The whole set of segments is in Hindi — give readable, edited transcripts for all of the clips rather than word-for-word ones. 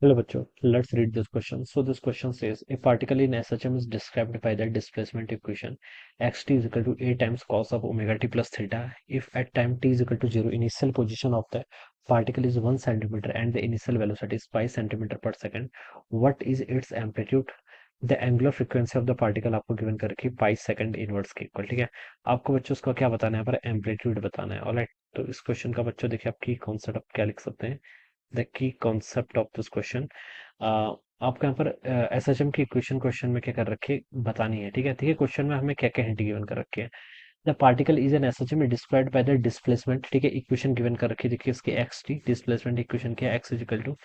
Hello, bachcho. Let's read this question. So this question says a particle in SHM is described by the displacement equation xt is equal to a times cos of omega t plus theta. If at time t is equal to 0, initial position of the particle is 1 centimeter and the initial velocity is 5 centimeter per second, what is its amplitude? The angular frequency of the particle आपको गिवन कर रखी है पाई सेकंड इनवर्स के इक्वल। ठीक है, आपको बच्चों उसका क्या बताना है, यहाँ पर एम्पलीट्यूड बताना है। ऑलराइट, तो इस क्वेश्चन का बच्चों देखिए आप की कॉन्सेप्ट आप क्या लिख सकते हैं। The key concept of this question, आपको यहाँ पर एस एच एम की इक्वेशन क्वेश्चन में क्या कर रखी है बतानी है। ठीक है, ठीक है, क्वेश्चन में हमें क्या क्या हिंट गिवन कर रखे हैं। The particle is an SHM displaced by the displacement. ठीक है, इक्वेशन गिवन कर रखी है, देखिए इसकी एक्स टी डिस्प्लेसमेंट इक्वेशन क्या है, x is equal to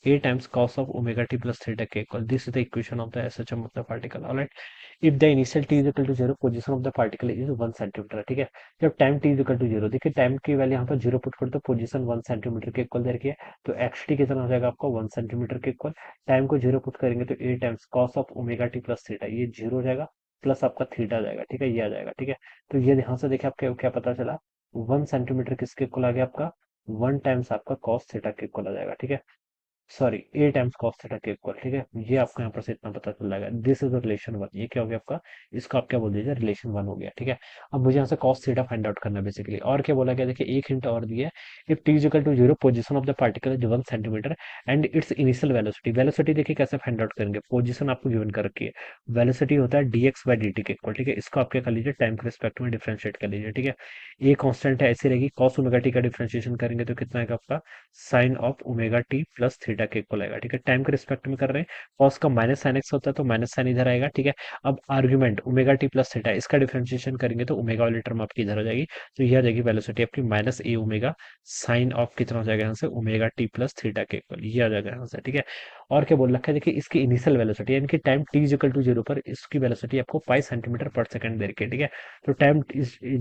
a times cos of omega t plus theta के equal. This is the equation of the SHM of the particle. Alright, if the initial t is equal to 0, position of the particle is 1 centimetre. ठीक है, जब time t is equal to 0, देखिए टाइम की वैल्यू यहाँ पर 0 पुट कर दो, पोजीशन 1 सेंटीमीटर के इक्वल दे रखी है, तो एक्स टी कितना हो जाएगा आपका 1 सेंटीमीटर के इक्वल। टाइम को 0 पुट करेंगे तो a times cos of omega t plus theta, ये 0 हो जाएगा, प्लस आपका थीटा आ जाएगा। ठीक है, ये आ जाएगा। ठीक है, तो ये ध्यान से देखिए आपको क्या पता चला, 1 सेंटीमीटर किसके इक्वल आ गया आपका, 1 टाइम्स आपका कॉस थीटा के इक्वल आ जाएगा। ठीक है, सॉरी, ए टाइम्स कॉस थीटा के इक्वल। ठीक है, ये आपको यहाँ पर से इतना पता चल जाएगा। दिस इज रिलेशन वन, ये क्या हो गया आपका, इसको आप क्या बोल दीजिए, रिलेशन वन हो गया। ठीक है, अब मुझे यहाँ से कॉस थीटा फाइंड आउट करना है बेसिकली। और क्या बोला गया, देखिए एक हिंट और दिया है, if t is equal to 0, position of the particle is 1 centimetre and its initial velocity. Velocity देखिए कैसे फाइंड आउट करेंगे, पोजीशन आपको गिवन कर रखी है, वेलोसिटी होता है dx बाई dt के इक्वल। ठीक है, इसको आप क्या कर लीजिए, टाइम के रिस्पेक्ट में डिफरेंशिएट कर लीजिए। ठीक है, ए कांस्टेंट है, ऐसी रहेगी, कॉस ओमेगा टी का डिफरेंशिएशन करेंगे तो कितना आएगा आपका, sine of omega t plus theta के इक्वल आएगा। ठीक है, टाइम के रिस्पेक्ट में कर रहे हैं, कॉस का माइनस साइन एक्स होता है तो माइनस साइन इधर आएगा। ठीक है, अब argument omega t plus theta, इसका डिफरेंशिएशन करेंगे तो ओमेगा वाली टर्म आपकी इधर हो जाएगी, तो ये आ जाएगी वेलोसिटी आपकी minus A omega sine of कितना हो जाएगा यहाँ से, ओमेगा टी प्लस थीटा के इक्वल, ये आ जाएगा यहाँ से। ठीक है, और क्या बोल रखा है, देखिए इसकी इनिशियल वेलोसिटी यानी कि time t is equal to 0 पर इसकी वेलोसिटी आपको 5 सेंटीमीटर पर सेकंड दे रखी है। ठीक है, तो टाइम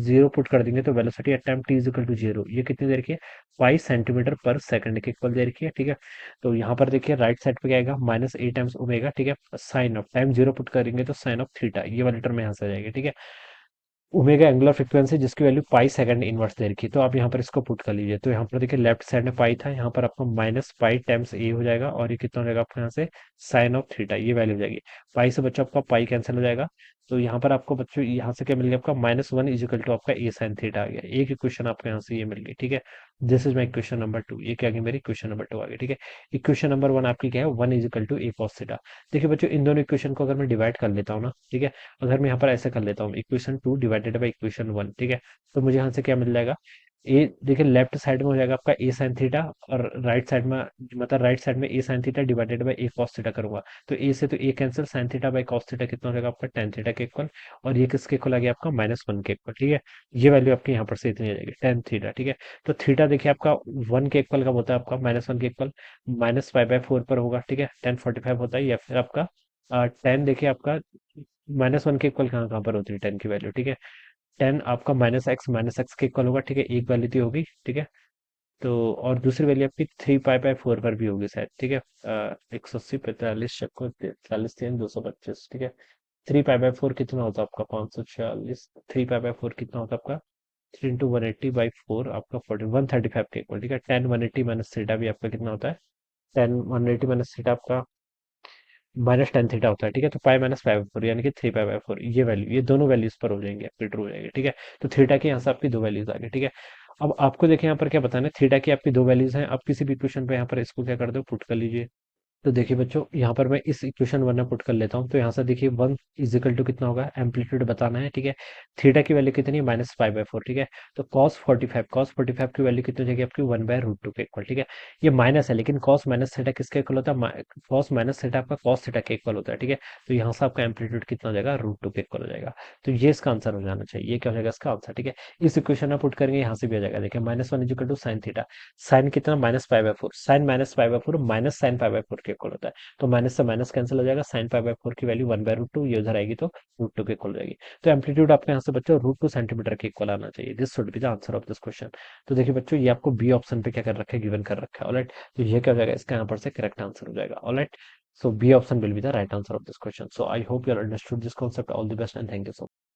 0 पुट कर देंगे तो velocity at time t is equal to 0 ये कितनी दे रखी है, 5 सेंटीमीटर पर सेकंड के इक्वल दे रखी है। ठीक है, तो यहाँ पर देखिए राइट साइड पे क्या आएगा, माइनस ए टाइम्स ओमेगा। ठीक है, साइन ऑफ टाइम 0 पुट करेंगे तो साइन ऑफ थीटा, ये वाली टर्म यहाँ से आ जाएगी। ठीक है, ओमेगा एंगुलर फ्रीक्वेंसी जिसकी वैल्यू पाई सेकंड इनवर्स दे रखी है, तो आप यहाँ पर इसको पुट कर लीजिए। तो यहाँ पर देखिए लेफ्ट साइड में पाई था, यहाँ पर आपको माइनस पाई टाइम्स ए हो जाएगा, और ये कितना हो जाएगा आपको यहाँ से साइन ऑफ थीटा, ये वैल्यू हो जाएगी। पाई से बच्चों आपका पाई कैंसिल हो जाएगा, तो यहाँ पर आपको बच्चों यहाँ से क्या मिल गया आपका, -1 इज इक्वल टू आपका ए साइन थीटा आ गया। एक इक्वेशन आपको यहाँ से ये मिल गई। ठीक है, this is my equation number 2, ये क्या आ गई मेरी इक्वेशन नंबर 2 आ गई। ठीक है, इक्वेशन नंबर 1 आपकी क्या है, 1 is equal to a cos theta. देखिए बच्चों इन दोनों इक्वेशन को अगर मैं डिवाइड कर लेता हूँ ना, ठीक है, अगर मैं यहाँ पर ऐसे कर लेता हूँ इक्वेशन 2 डिवाइडेड बाई इक्वेशन 1, ठीक है, तो मुझे यहाँ से क्या मिल जाएगा, ए देखिए लेफ्ट साइड में हो जाएगा आपका ए साइन थीटा, और राइट साइड में मतलब राइट साइड में a sine theta divided by a cos theta करूंगा, तो ए से तो a cancel, sine theta by cos theta कितना हो जाएगा आपका टेन थीटा के इक्वल, और ये किसके इक्वल आ गया आपका -1 के इक्वल। ठीक है, ये वैल्यू आपकी यहाँ पर से इतनी आ जाएगी टेन थीटा। ठीक है, तो थीटा देखिए आपका 1 के इक्वल कब होता है आपका, -1 के इक्वल -5/4 पर होगा। ठीक है, 1045 होता है, या फिर आपका 10 देखिए आपका -1 के इक्वल कहाँ कहाँ पर होती है 10 की वैल्यू। ठीक है, 10 आपका माइनस एक्स के इक्वल होगा। ठीक है, एक वैल्यू तो होगी। ठीक है, तो और दूसरी वैल्यू आपकी 3 पाई/4 पर भी होगी शायद। ठीक है, 180 45 छक्को 40 3 225। ठीक है, 3 पाई/4 कितना होता है आपका 546, 3 पाई/4 कितना होता है आपका 3 × 180/4 आपका 135 के इक्वल। ठीक है, 10 180 माइनस थीटा भी आपका कितना होता है, 10 180 माइनस थीटा आपका -10 थीटा होता है। ठीक है, तो पाई-5/4 यानी कि 3 पाई/4, ये वैल्यू, ये दोनों वैल्यूज पर हो जाएंगे आपकी, ट्रू हो जाएंगे। ठीक है, तो थीटा के यहाँ से आपकी दो वैल्यूज आ गई। ठीक है, अब आपको देखिए यहाँ पर क्या बताना है, थीटा की आपकी दो वैल्यूज हैं, अब किसी भी इक्वेशन पे यहाँ पर इसको क्या कर दो, पुट कर लीजिए। तो देखिए बच्चों यहाँ पर मैं इस इक्वेशन 1 में पुट कर लेता हूँ, तो यहाँ से देखिए 1 इज इक्वल टू कितना होगा, एम्पलीट्यूड बताना है। ठीक है, थीटा की वैल्यू कितनी है, -5/4। ठीक है, तो cos 45 की वैल्यू कितनी हो जाएगी आपकी 1/√2 के इक्वल। ठीक है, ये माइनस है, लेकिन cos माइनस थीटा किसके इक्वल होता है, cos माइनस थीटा आपका cos थीटा के इक्वल होता है। ठीक है, तो यहाँ से आपका एम्पलीट्यूड कितना हो जाएगा, √2 के इक्वल हो जाएगा। तो ये इसका आंसर हो जाना चाहिए, ये क्या हो जाएगा इसका आंसर। ठीक है, इस इक्वेशन में पुट करेंगे, यहाँ से भी आ जाएगा, देखिए -1 is equal to sine theta, sine कितना -π/4, साइन -π/4 माइनस साइन π/4 के इक्वल होता है, तो माइनस से माइनस कैंसिल हो जाएगा, साइन π/4 की वैल्यू 1/√2, ये उधर आएगी तो √2 के इक्वल हो जाएगी। तो एम्पलीट्यूड आपके यहाँ से बच्चों √2 सेंटीमीटर के इक्वल आना चाहिए। This should be the answer of this question. तो देखिए बच्चों ये आपको बी ऑप्शन पे क्या कर रखा है, गिवन कर रखा है। ऑलराइट, तो ये क्या हो जाएगा, इसका यहाँ पर से करेक्ट आंसर हो जाएगा। Alright, so B option will be the right answer of this question. So I hope you understood this concept. All the best and thank you so much.